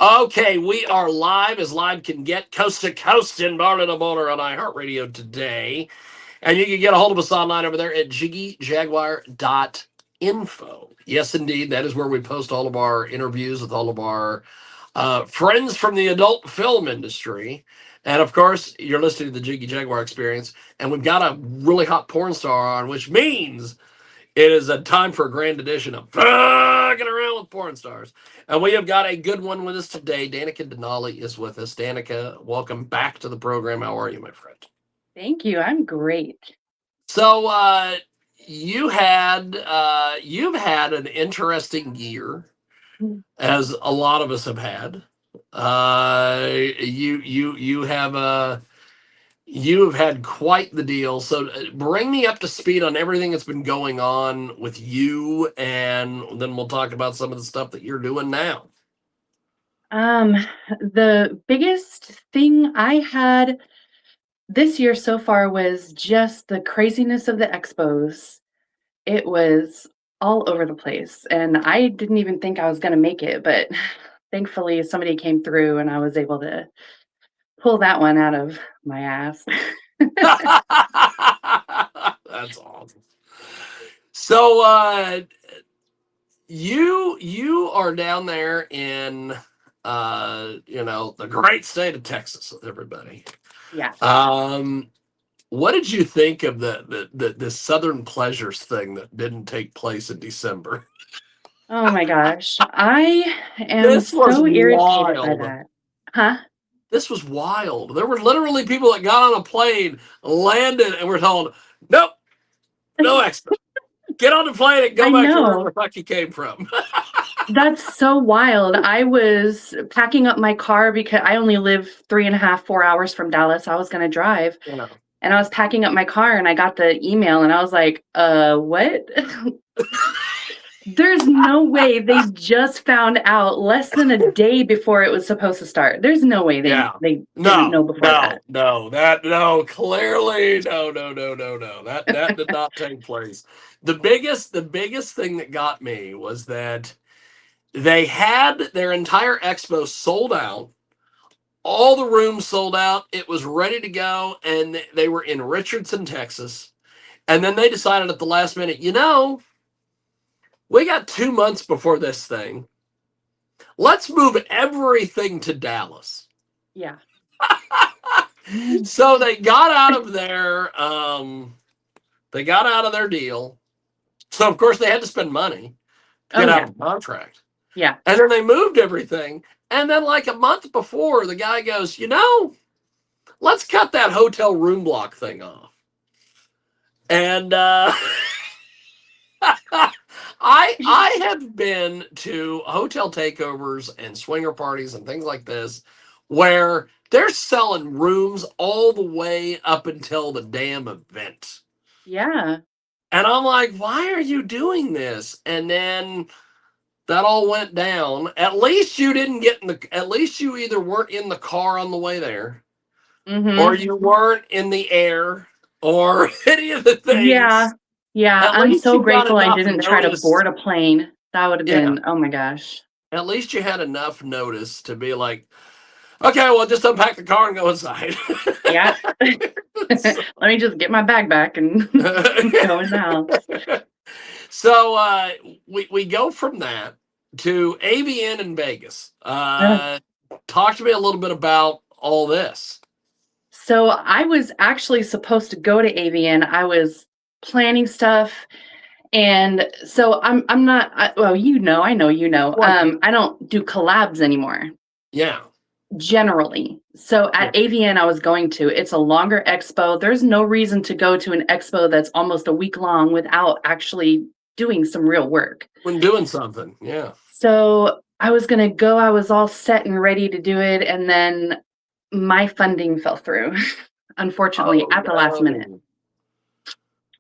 Okay, we are live as live can get, coast to coast in Barnet on iHeartRadio today. And you can get a hold of us online over there at jiggyjaguar.info. Yes, indeed, that is where we post all of our interviews with all of our friends from the adult film industry. And of course, you're listening to the Jiggy Jaguar Experience. And we've got a really hot porn star on, which means it is a time for a grand edition of Fucking Around with Porn Stars. And we have got a good one with us today. Danica Danali is with us. Danica, welcome back to the program. How are you, my friend? Thank you. I'm great. So you've had an interesting year, as a lot of us have had. You've had quite the deal. So bring me up to speed on everything that's been going on with you, and then we'll talk about some of the stuff that you're doing now. Um, the biggest thing I had this year so far was just the craziness of the expos. It was all over the place, and I didn't even think I was going to make it, but thankfully somebody came through and I was able to pull that one out of my ass. That's awesome. So you are down there in the great state of Texas with everybody. Yeah. What did you think of the Southern Pleasures thing that didn't take place in December? Oh my gosh. I am This was so irritated by wild. that. Huh? This was wild. There were literally people that got on a plane, landed, and were told, "Nope, no extra. Get on the plane and go I back to wherever know. the fuck you came from." That's so wild. I was packing up my car because I only live 3.5, 4 hours from Dallas. I was going to drive Yeah. and I was packing up my car and I got the email and I was like, what? There's no way they just found out less than a day before it was supposed to start. There's no way they Yeah. didn't know before that. Clearly, no. That did not take place. The biggest thing that got me was that they had their entire expo sold out. All the rooms sold out. It was ready to go, and they were in Richardson, Texas. And then they decided at the last minute, we got 2 months before this thing. Let's move everything to Dallas. Yeah. So they got out of their deal. So of course they had to spend money to get out of the contract. Yeah. And then they moved everything. And then like a month before, the guy goes, let's cut that hotel room block thing off. And I have been to hotel takeovers and swinger parties and things like this where they're selling rooms all the way up until the damn event. Yeah. And I'm like, why are you doing this? And then that all went down. At least you didn't at least you either weren't in the car on the way there, or you weren't in the air, or any of the things. Yeah. Yeah. At I'm least so you got grateful I enough didn't try to notice. board a plane. That would have been, oh my gosh. At least you had enough notice to be like, okay, well, just unpack the car and go inside. Yeah. Let me just get my bag back and go in the house. So we go from that to AVN in Vegas. Talk to me a little bit about all this. So I was actually supposed to go to AVN. I was planning stuff. And so I'm not, I know. I don't do collabs anymore. Yeah. Generally. So at AVN I was going to, it's a longer expo. There's no reason to go to an expo that's almost a week long without actually doing some real work. When doing something, yeah. So I was going to go, I was all set and ready to do it. And then my funding fell through, unfortunately, at the last minute.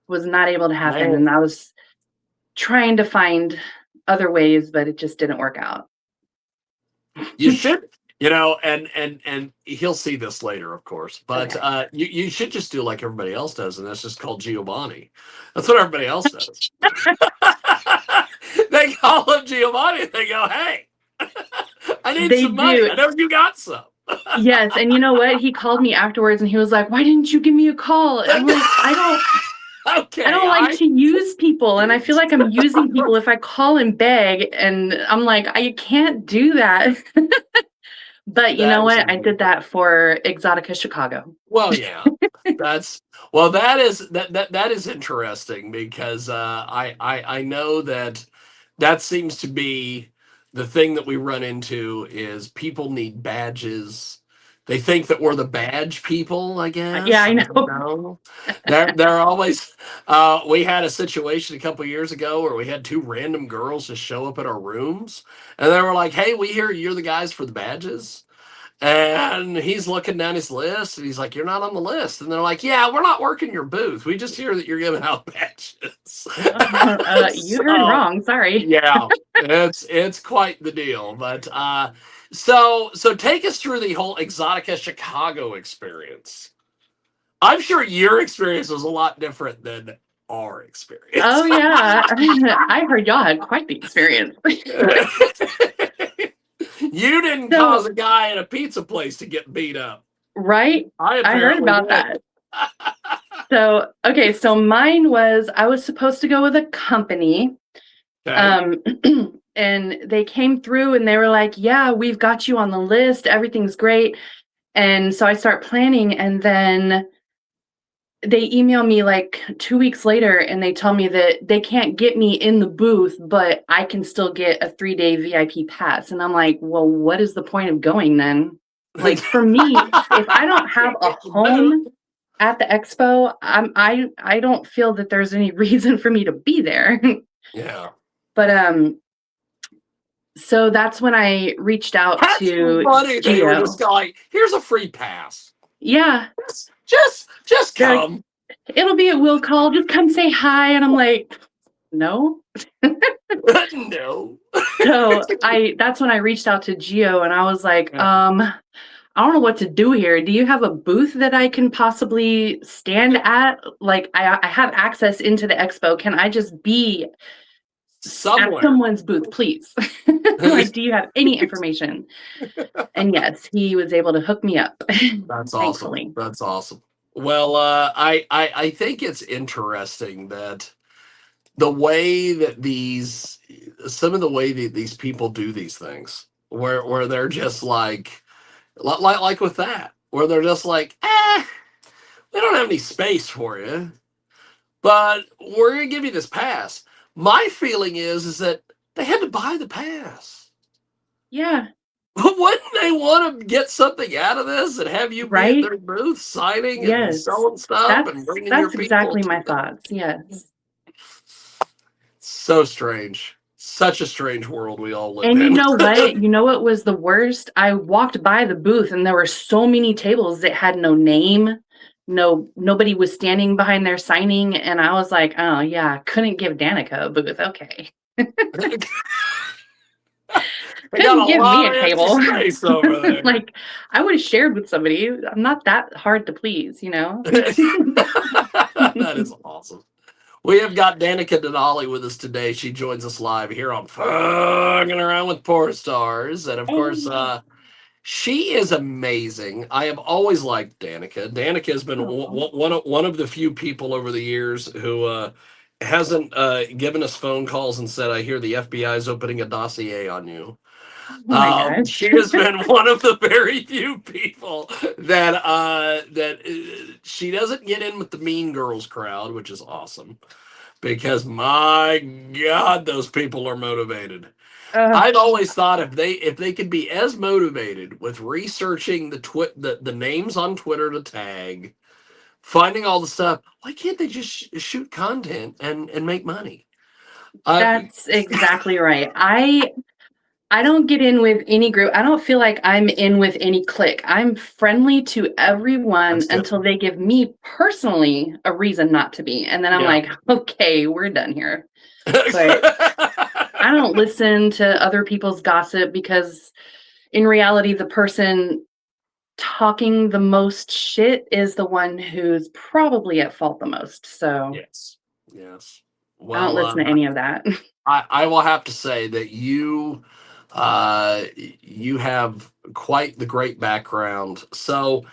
Was not able to happen. Man. And I was trying to find other ways, but it just didn't work out. You should, and he'll see this later, of course, but okay. You should just do like everybody else does, and that's just called Giovanni. That's what everybody else does. They call him Giovanni, and they go, hey, need They some money. do. I know you got some. Yes, and you know what? He called me afterwards and he was like, "Why didn't you give me a call?" And I'm like, I Okay, don't like to use people, and I feel like I'm using people if I call and beg, and I'm like, I can't do that. But you that know is what? I did amazing. that for Exxxotica Chicago. Well, yeah, that's well. That is interesting because I know that that seems to be the thing that we run into is people need badges. They think that we're the badge people. I Yeah, guess I I don't know. know. They're always. We had a situation a couple years ago where we had two random girls just show up at our rooms, and they were like, "Hey, we hear you're the guys for the badges." And he's looking down his list and he's like, "You're not on the list." And they're like, "Yeah, we're not working your booth. We just hear that you're giving out badges." You heard So wrong. Sorry. yeah, it's quite the deal. But so take us through the whole Exotica Chicago experience. I'm sure your experience was a lot different than our experience. Oh yeah, I heard y'all had quite the experience. You didn't cause So a guy at a pizza place to get beat up. right, I I heard apparently about did. that. So okay, so mine was I was supposed to go with a company. Okay. Um, and they came through and they were like, "Yeah, we've got you on the list. Everything's great." And so I start planning, and then they email me like 2 weeks later and they tell me that they can't get me in the booth, but I can still get a 3-day VIP pass. And I'm like, "Well, what is the point of going then?" Like for me, if I don't have a home at the expo, I don't feel that there's any reason for me to be there. Yeah. But so that's when I reached out That's to funny. They were just Geo. like, "Here's a free pass. Yeah, Just they're like, come." "It'll be a will call. Just come say hi." And I'm like, "No." No. So that's when I reached out to Geo and I was like, Yeah. I don't know what to do here. Do you have a booth that I can possibly stand at? Like I have access into the expo. Can I just be at Somewhere. someone's booth, please? Like, do you have any information? And yes, he was able to hook me up, That's awesome. thankfully. That's awesome. Well, I think it's interesting that the way that some of the way that these people do these things, where they're just like with that, where they're just like, we don't have any space for you, but we're gonna give you this pass. My feeling is that they had to buy the pass. Yeah, But wouldn't they want to get something out of this and have you be at right? their booth signing and Yes. selling stuff and bringing your That's people? exactly my thoughts. Yes. So strange. Such a strange world we all live And you in. know what? You know what was the worst? I walked by the booth and there were so many tables that had no name. Nobody was standing behind there signing. And I was like, "Oh yeah, couldn't give Danica a booth. Okay." They got Couldn't a give me lot a of empty table. space over there. Like I would have shared with somebody. I'm not that hard to please, you know? That is awesome. We have got Danica Danali with us today. She joins us live here on Fucking Around with Porn Stars. And of course, Hey. she is amazing. I have always liked Danica. Danica has been Oh, one of the few people over the years who hasn't given us phone calls and said, "I hear the FBI is opening a dossier on you." oh my gosh. She has been one of the very few people that she doesn't get in with the mean girls crowd, which is awesome because my God, those people are motivated. Uh, I've always thought if they could be as motivated with researching the names on Twitter to tag, finding all the stuff, why can't they just shoot content and make money? I that's exactly right. I don't get in with any group. I don't feel like I'm in with any clique. I'm friendly to everyone That's good. until they give me personally a reason not to be. And then I'm Yeah. like, "Okay, we're done here." But I don't listen to other people's gossip because in reality, the person talking the most shit is the one who's probably at fault the most. So Yes. Yes. I don't Well, listen to any of that. I will have to say that you You have quite the great background. So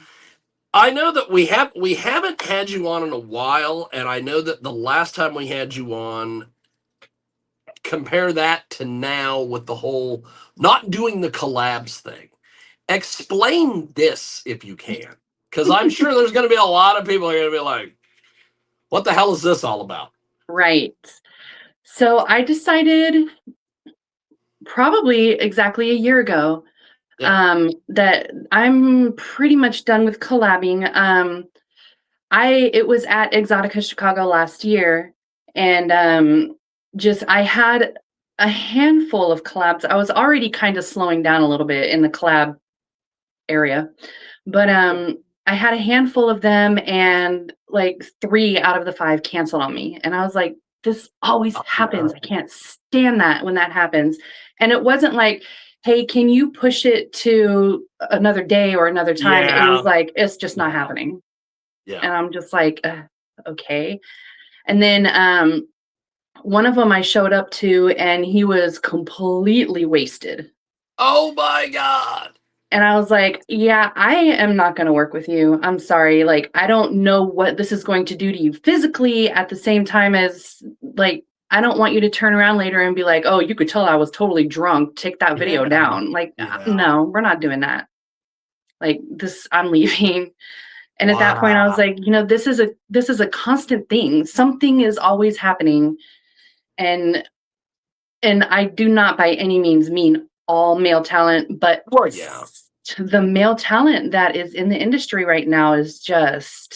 I know that we haven't had you on in a while, and I know that the last time we had you on, compare that to now with the whole not doing the collabs thing. Explain this if you can, because I'm sure there's going to be a lot of people who are going to be like, "What the hell is this all about?" Right. So I decided probably exactly a year ago Yeah. that I'm pretty much done with collabing. It was at Exxxotica Chicago last year, and just I had a handful of collabs. I was already kind of slowing down a little bit in the collab area, but I had a handful of them, and like 3 out of the 5 canceled on me, and I was like, this always Oh, happens. no. I can't stand that when that happens. And it wasn't like, hey, can you push it to another day or another time? It was Yeah. like, it's just not Yeah. happening. Yeah. And I'm just like, okay. And then one of them I showed up to, and he was completely wasted. Oh my God. And I was like, yeah, I am not going to work with you. I'm sorry. Like, I don't know what this is going to do to you physically, at the same time as, like, I don't want you to turn around later and be like, oh, you could tell I was totally drunk. Take that video Yeah. down. Like, Yeah. no, we're not doing that. Like, this, I'm leaving. And at that point I was Wow. like, this is a constant thing. Something is always happening. And I do not by any means mean all male talent, but Well, yeah. the male talent that is in the industry right now is just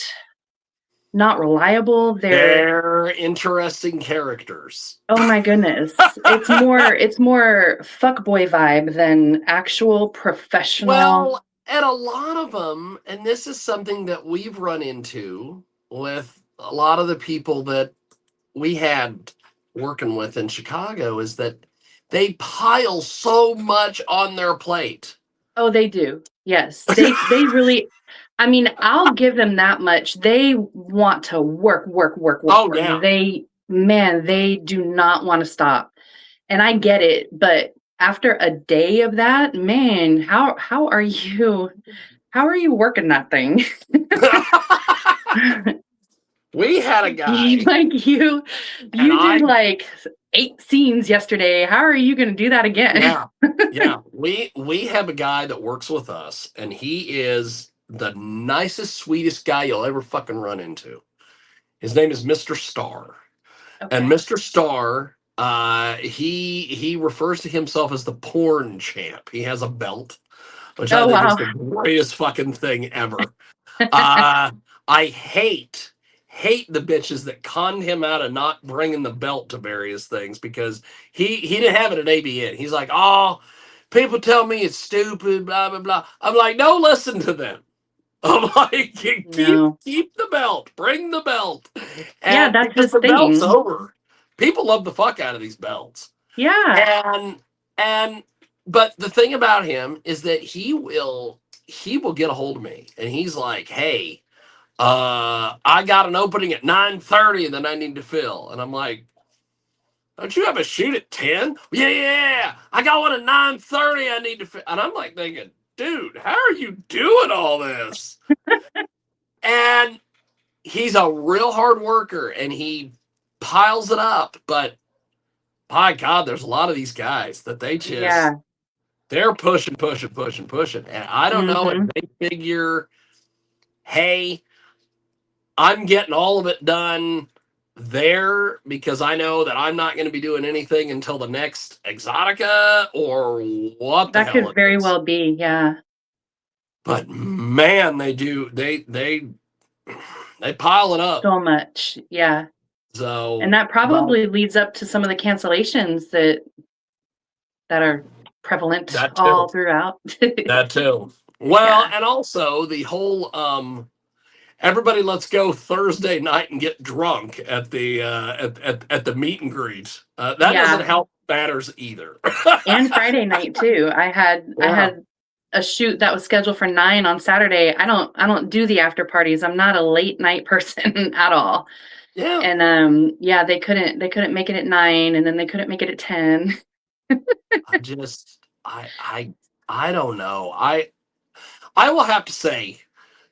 not reliable. They're interesting characters. Oh my goodness. It's more fuckboy vibe than actual professional. Well, and a lot of them, and this is something that we've run into with a lot of the people that we had working with in Chicago, is that they pile so much on their plate. Oh, they do. Yes. They really, I mean, I'll give them that much. They want to work, work, work, work, Oh, work. yeah. They do not want to stop. And I get it, but after a day of that, man, how are you working that thing? We had a guy, Like and you did like 8 scenes yesterday. How are you going to do that again? yeah, yeah. We have a guy that works with us, and he is the nicest, sweetest guy you'll ever fucking run into. His name is Mr. Star. And Okay. Mr. Star, he refers to himself as the porn champ. He has a belt, which I Oh think is wow. the greatest fucking thing ever. Uh, I hate the bitches that conned him out of not bringing the belt to various things, because he didn't have it at ABN. He's like, oh, people tell me it's stupid, blah blah blah. I'm like, no, listen to them. I'm like, No. keep the belt, bring the belt, Yeah, and that's because his the belt's thing. over, people love the fuck out of these belts, Yeah. and but the thing about him is that he will get a hold of me, and he's like, hey, I got an opening at 9:30 that I need to fill, and I'm like, don't you have a shoot at 10? Yeah, yeah, I got one at 9:30 I need to fill, and I'm like thinking, dude, how are you doing all this? And he's a real hard worker, and he piles it up. But by God, there's a lot of these guys that Yeah. they're pushing, pushing, pushing, pushing. And I don't know if Mhm. they figure, hey, I'm getting all of it done there because I know that I'm not going to be doing anything until the next Exotica, or what the That hell could it very is. well be. Yeah. But man, they do they pile it up. So much. Yeah. And So, that but probably leads up to some of the cancellations that are prevalent that too. all throughout. That too. Well, Yeah. and also the whole everybody let's go Thursday night and get drunk at the at the meet and greet. That doesn't Yeah. help matters either. And Friday night too. I Yeah. had a shoot that was scheduled for 9 on Saturday. I don't do the after parties. I'm not a late night person at all. Yeah. And yeah, they couldn't make it at 9, and then they couldn't make it at 10. I just I I don't know. I will have to say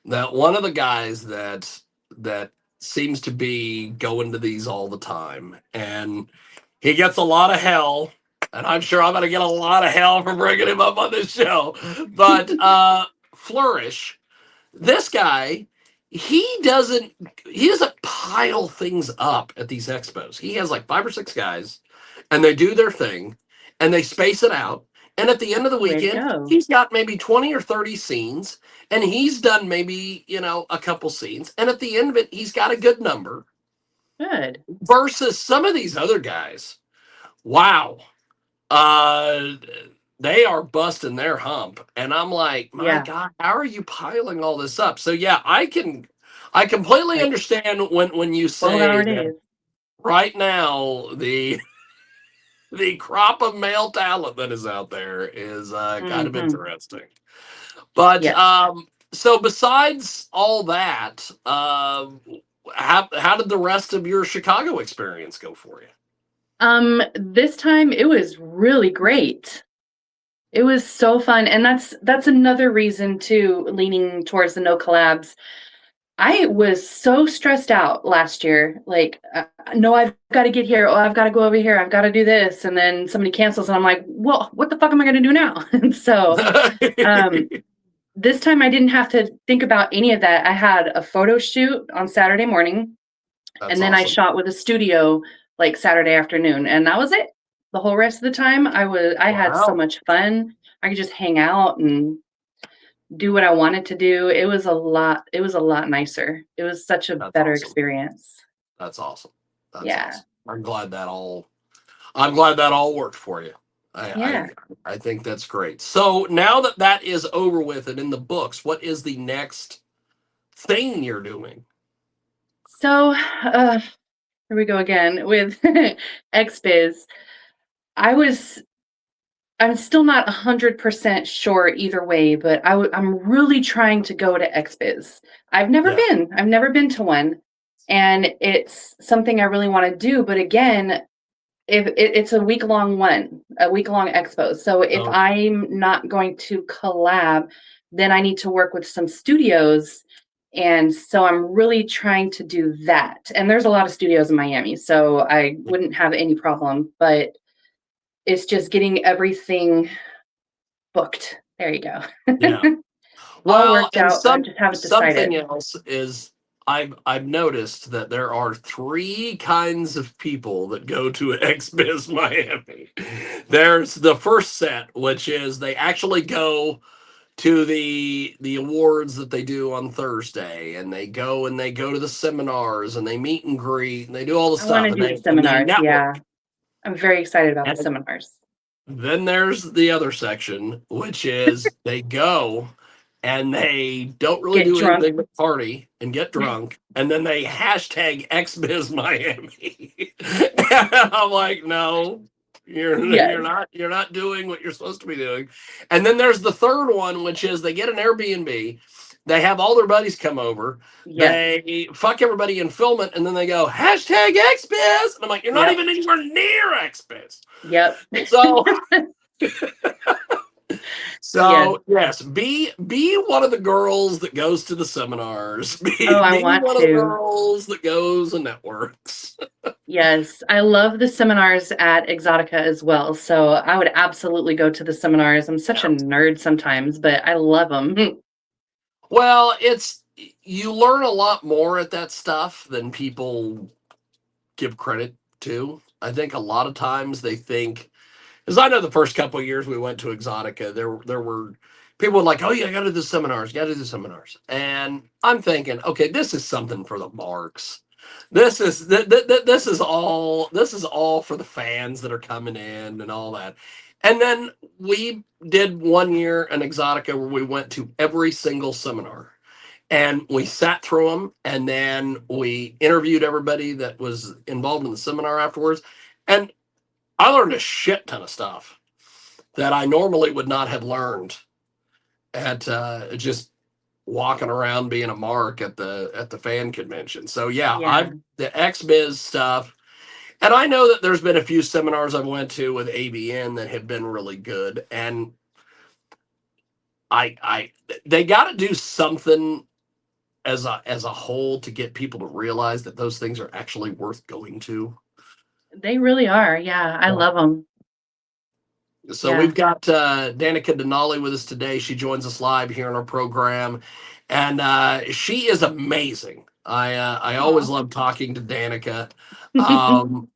that one of the guys that seems to be going to these all the time, and he gets a lot of hell, and I'm sure I'm going to get a lot of hell for bringing him up on this show. But Flourish, this guy, he doesn't pile things up at these expos. He has like 5 or 6 guys, and they do their thing, and they space it out. And at the end of the Way to weekend, go. he's got maybe 20 or 30 scenes, and he's done maybe a couple scenes. And at the end of it, he's got a good number. Good. Versus some of these other guys, wow, uh, they are busting their hump, and I'm like, my Yeah. God, how are you piling all this up? So yeah, I completely Like understand when you 12-hour say that days. right now the crop of male talent that is out there is kind of Hmm. interesting. But Yes. so besides all that, how did the rest of your Chicago experience go for you? This time it was really great. It was so fun, and that's another reason too, leaning towards the no collabs. I was so stressed out last year. Like, no, I've got to get here. Oh, I've got to go over here. I've got to do this, and then somebody cancels, and I'm like, well, what the fuck am I going to do now? And so, um, this time I didn't have to think about any of that. I had a photo shoot on Saturday morning, That's and then I awesome. shot with a studio like Saturday afternoon, and that was it. The whole rest of the time, I had so Wow, much fun. I could just hang out and do what I wanted to do. It was a lot nicer. It was such a that's better awesome. experience. That's awesome. That's Yeah. awesome. I'm glad that all worked for you. I Yeah. I, I think that's great. So now that that is over with and in the books, what is the next thing you're doing? So, here we go again with XBiz. I was I'm still not 100% sure either way, but I'm really trying to go to XBiz. Yeah. I've never been to one, and it's something I really want to do. But again, if it's a week long expo. So if Oh, I'm not going to collab, then I need to work with some studios. And so I'm really trying to do that. And there's a lot of studios in Miami, so I wouldn't have any problem. But it's just getting everything booked. There you go. yeah. All Well, worked and out. I just haven't something decided. else is I've noticed that there are 3 kinds of people that go to XBiz Miami. There's the first set, which is they actually go to the awards that they do on Thursday, and they go to the seminars, and they meet and greet, and they do all the I want stuff, to and do the they seminars. Yeah. network. I'm very excited about the And seminars. then there's the other section, which is they go and they don't really Get do drunk. anything but party and get drunk, and then they hashtag XBiz Miami. And I'm like, no, Yes. you're not doing what you're supposed to be doing. And then there's the third one, which is they get an Airbnb, they have all their buddies come over, Yes. they fuck everybody and film it, and then they go hashtag XBiz, and I'm like, you're not Yep. even anywhere near XBiz. Yep. So Yes. So yes, be one of the girls that goes to the seminars. Oh, I Be want one of the to. girls that goes and networks. Yes. I love the seminars at Exxxotica as well. So I would absolutely go to the seminars. I'm such a Yeah. nerd sometimes, but I love them. Well, it's you learn a lot more at that stuff than people give credit to. I think a lot of times they think, because I know the first couple of years we went to Exotica, there were people were like, "Oh, yeah, I got to do the seminars, got to do the seminars," and I'm thinking, okay, this is something for the marks. This is all for the fans that are coming in and all that. And then we did one year an Exotica where we went to every single seminar and we sat through them, and then we interviewed everybody that was involved in the seminar afterwards. And I learned a shit ton of stuff that I normally would not have learned at just walking around being a mark at the fan convention. So yeah, Yeah. I've the XBiz stuff, And I know that there's been a few seminars I've went to with ABN that have been really good, and I they got to do something as a whole to get people to realize that those things are actually worth going to. They really are. Yeah, I Yeah. love them. So Yeah. we've got Danica Danali with us today. She joins us live here in our program, and she is amazing. I Aw. always love talking to Danica.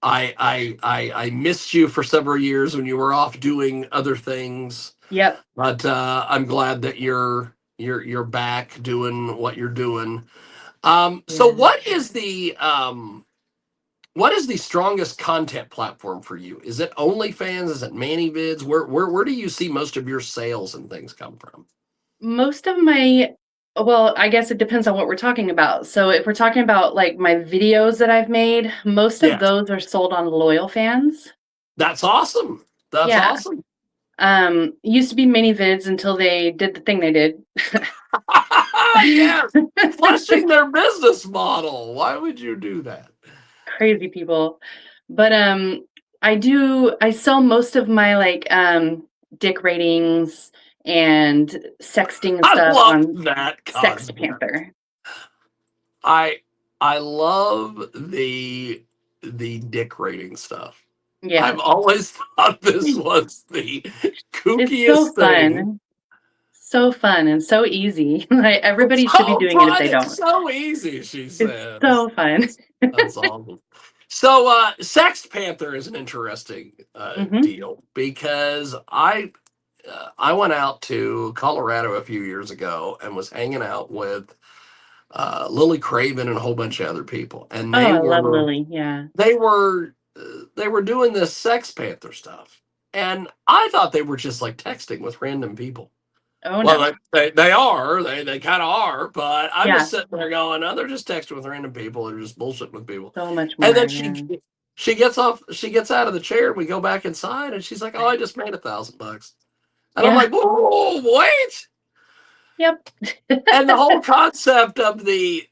I missed you for several years when you were off doing other things, Yep. but I'm glad that you're back doing what you're doing. So Yeah. what is the strongest content platform for you? Is it OnlyFans? Is it ManyVids? Where do you see most of your sales and things come from? Most of my well, I guess it depends on what we're talking about. So if we're talking about like my videos that I've made, most of Yes, those are sold on loyal fans. that's awesome. That's Yeah. awesome. Used to be mini vids until they did the thing they did. Yes, flushing their business model. Why would you do that? Crazy people. But I sell most of my like dick ratings and sexting and I stuff love on that Sext concept. Panther. I I love the dick rating stuff. I've Yes. always thought this was the It's kookiest so thing. fun. So fun and so easy. Like It's everybody should be so doing it if fun. they It's don't. so easy, she It's says. so fun. That's awesome. So, Sex Panther is an interesting Hmm. deal because I went out to Colorado a few years ago and was hanging out with Lily Craven and a whole bunch of other people, and Oh, I love Lily. Yeah. they were doing this Sex Panther stuff, and I thought they were just like texting with random people. Oh Well, no. they are. They kind of are. But I'm Yeah. just sitting there going, oh, they're just texting with random people. They're just bullshitting with people. So much And then more. Yeah. she gets off. She gets out of the chair. And we go back inside, and she's like, oh, I just made $1,000. And I'm Yeah. like, whoa, wait. Yep. And the whole concept of they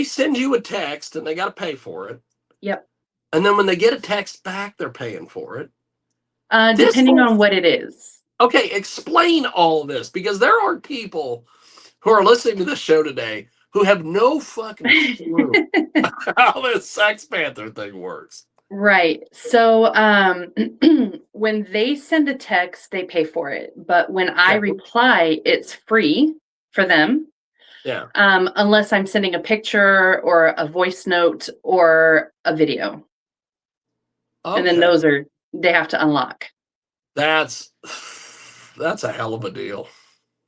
send you a text and they got to pay for it. Yep. And then when they get a text back, they're paying for it. This Depending whole on what it is. Okay, explain all of this because there are people who are listening to this show today who have no fucking clue how this Sex Panther thing works. Right. So when they send a text, they pay for it. But when I Yeah. reply, it's free for them. Yeah. Unless I'm sending a picture or a voice note or a video. And then Okay. those they have to unlock. That's that's a hell of a deal.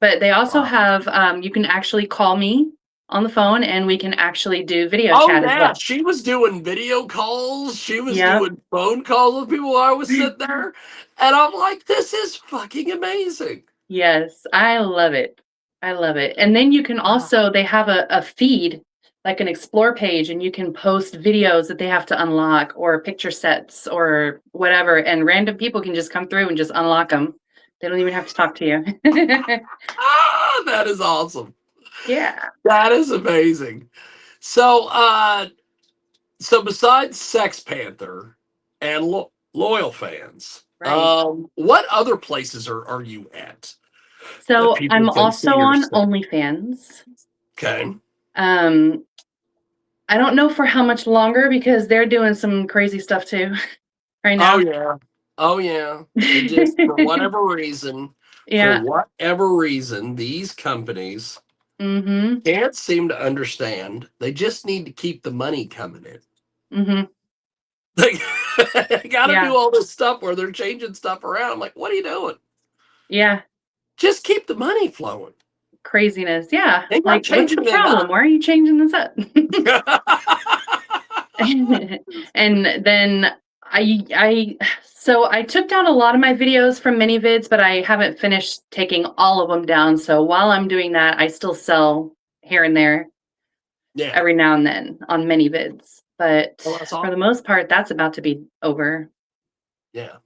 But they also Wow. have, you can actually call me on the phone and we can actually do video Oh chat as yeah, well. she was doing video calls. She was Yep. doing phone calls with people while I was sitting there, and I'm like, this is fucking amazing. Yes, I love it. I love it. And then you can Wow. also, they have a feed, like an explore page, and you can post videos that they have to unlock or picture sets or whatever. And random people can just come through and just unlock them. They don't even have to talk to you. That is awesome. Yeah, That is amazing. So, so besides Sex Panther and loyal fans, right. what other places are you at that So people I'm can also see your on stuff? OnlyFans. Okay. Um, I don't know for how much longer because they're doing some crazy stuff too right Oh now. yeah. Oh yeah. It just for Yeah. whatever reason, these companies Mhm. can't seem to understand. They just need to keep the money coming in. Mhm. They, they got to Yeah. do all this stuff where they're changing stuff around. I'm like, what are you doing? Yeah. Just keep the money flowing. Craziness. Yeah. Ain't got Like, to what's change the anything problem? up. Why are you changing this up? And then so I took down a lot of my videos from ManyVids, but I haven't finished taking all of them down. So while I'm doing that, I still sell here and there Yeah. every now and then on ManyVids. But Well, that's for the awesome. most part, that's about to be over. Yeah.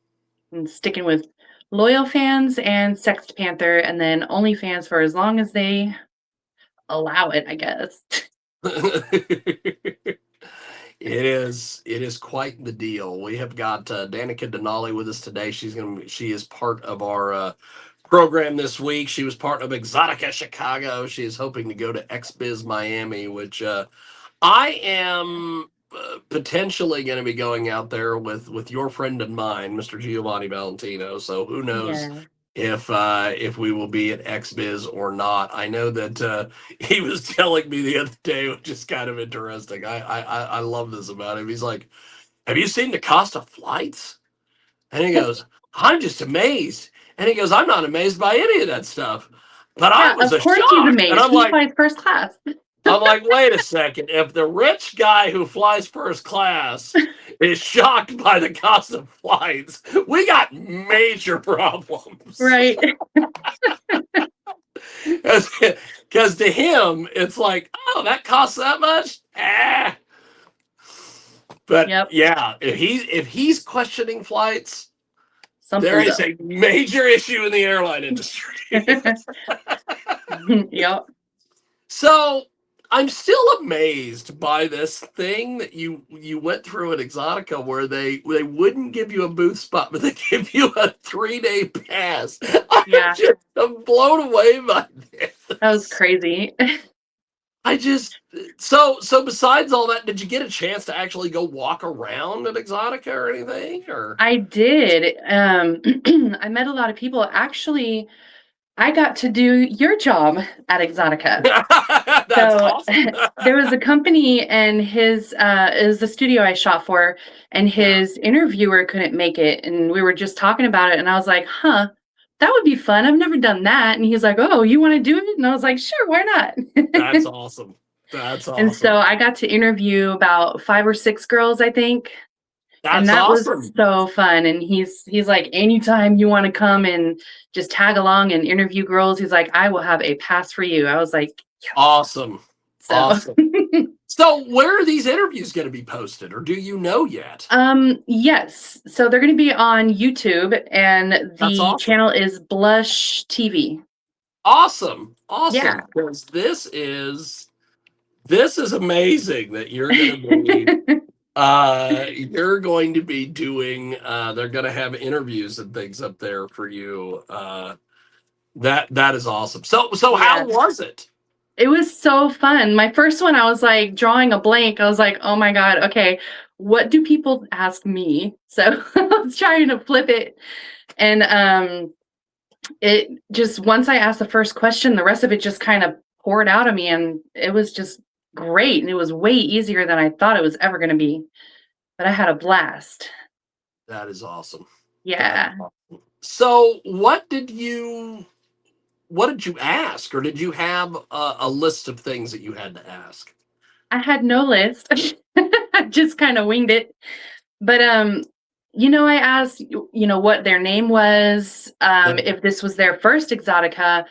I'm sticking with loyal fans and Sext Panther, and then OnlyFans for as long as they allow it, I guess. It is quite the deal. We have got Danica Danali with us today. She is part of our program this week. She was part of Exxxotica Chicago. She is hoping to go to XBiz Miami, which I am potentially going to be going out there with your friend and mine, Mr. Giovanni Valentino. So who knows Yeah. if we will be at XBiz or not. I know that he was telling me the other day, which is kind of interesting. I love this about him. He's like, "Have you seen the cost of flights?" And he goes, "I'm just amazed." And he goes, "I'm not amazed by any of that stuff, but I Yeah, was of a course he's shock." And amazed. He flies first class. I'm like, wait a second. If the rich guy who flies first class is shocked by the cost of flights, we got major problems. Right. Because to him, it's like, oh, that costs that much? Ah. But Yep. yeah, if he's questioning flights, there Something's is up. a major issue in the airline industry. Yep. So I'm still amazed by this thing that you went through at Exotica where they wouldn't give you a booth spot, but they give you a 3-day pass. Yeah. I'm blown away by That was this. crazy. I just so besides all that, did you get a chance to actually go walk around at Exotica or anything? Or I did. I met a lot of people. Actually, I got to do your job at Exxxotica. that's So awesome. there was a company and his it was the studio I shot for, and Yeah, his interviewer couldn't make it, and we were just talking about it, and I was like, huh, that would be fun. I've never done that. And he's like, oh, you want to do it? And I was like, sure, why that's not? awesome. That's And so awesome. I got to interview about 5 or 6 girls, I think. And That's that was awesome. so fun. And he's like, anytime you want to come and just tag along and interview girls, he's like, I will have a pass for you. I was like, Awesome. so Awesome. So where are these interviews going to be posted, or do you know yet? yes. So they're going to be on YouTube, and That's the awesome. channel is Blush TV. Awesome. Yeah. Awesome. Because this is amazing that you're going to be doing they're going to have interviews and things up there for you. That is awesome. So Yeah. how was it? It was so fun. My first one, I was like drawing a blank. I was like, oh my God, okay, what do people ask me? So I was trying to flip it. And it just, once I asked the first question, the rest of it just kind of poured out of me. And it was just great. And it was way easier than I thought it was ever going to be. But I had a blast. That is awesome. That is Yeah. awesome. So what did you ask, or did you have a list of things that you had to ask? I had no list. I just kind of winged it. But I asked, what their name was, Yeah. if this was their first Exotica.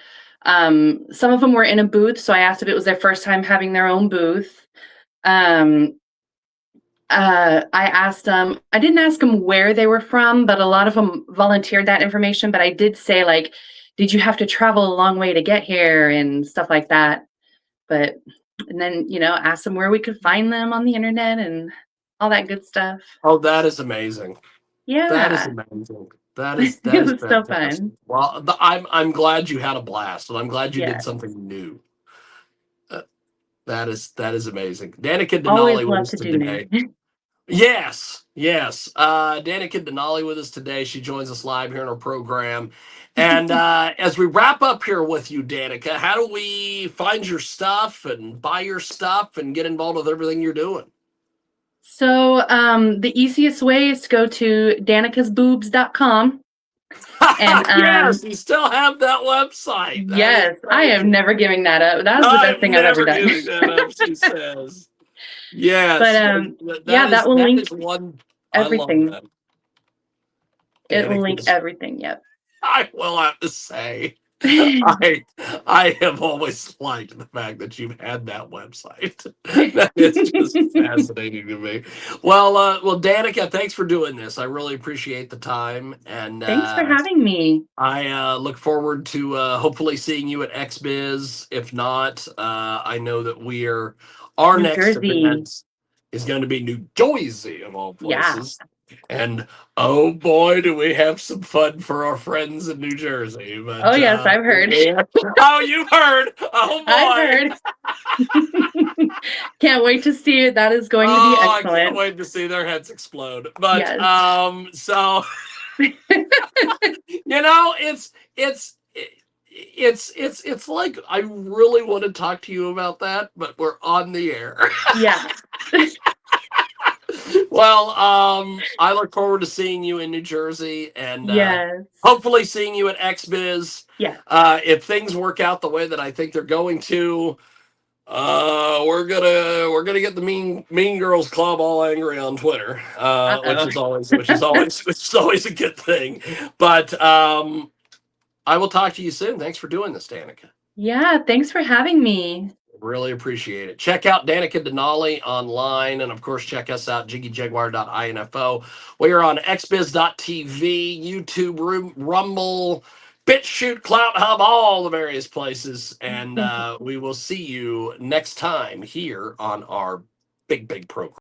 Some of them were in a booth, so I asked if it was their first time having their own booth. Um, I asked them, I didn't ask them where they were from, but a lot of them volunteered that information. But I did say, like, did you have to travel a long way to get here and stuff like that? But, and then, ask them where we could find them on the internet and all that good stuff. Oh, that is amazing. That is Yeah, amazing. That it is was so fantastic. fun. Well, I'm glad you had a blast, and I'm glad you did Yeah, something new. Uh, that is amazing. Danica always Denali with love us to do new. today. Yes, yes. Danica Denali with us today. She joins us live here in our program. And as we wrap up here with you, Danica, how do we find your stuff and buy your stuff and get involved with everything you're doing? So the easiest way is to go to danicasboobs.com. And Yes, you still have that website. That is yes, I am crazy. never giving that up. That was the best I'm thing I've ever never done. giving that up, she says. But Yes, yeah, that will that link is one. I love everything. that. It will link Danica's. everything. Yep. I will have to say, I have always liked the fact that you've had that website. That is just fascinating to me. Well, Danica, thanks for doing this. I really appreciate the time, and Thanks for having me. I look forward to hopefully seeing you at XBiz. If not, I know that our New next Jersey. event is going to be New Jersey, of all Yeah. places. And oh boy, do we have some fun for our friends in New Jersey. Oh, But yes, I've heard. oh, you heard. Oh I've boy. heard. Can't wait to see it. That is going to be Oh, I can't excellent. wait to see their heads explode. But Yes. so you know, it's like I really want to talk to you about that, but we're on the air. Yeah. Well, I look forward to seeing you in New Jersey and Yes. hopefully seeing you at XBiz. Yeah. If things work out the way that I think they're going to, we're gonna get the Mean Girls Club all angry on Twitter, which Uh-oh. is always which is always a good thing. But I will talk to you soon. Thanks for doing this, Danica. Yeah, thanks for having me. Really appreciate it. Check out Danica Danali online. And of course, check us out, jiggyjaguar.info. We are on xbiz.tv, YouTube, Rumble, BitChute, Clout Hub, all the various places. And we will see you next time here on our big program.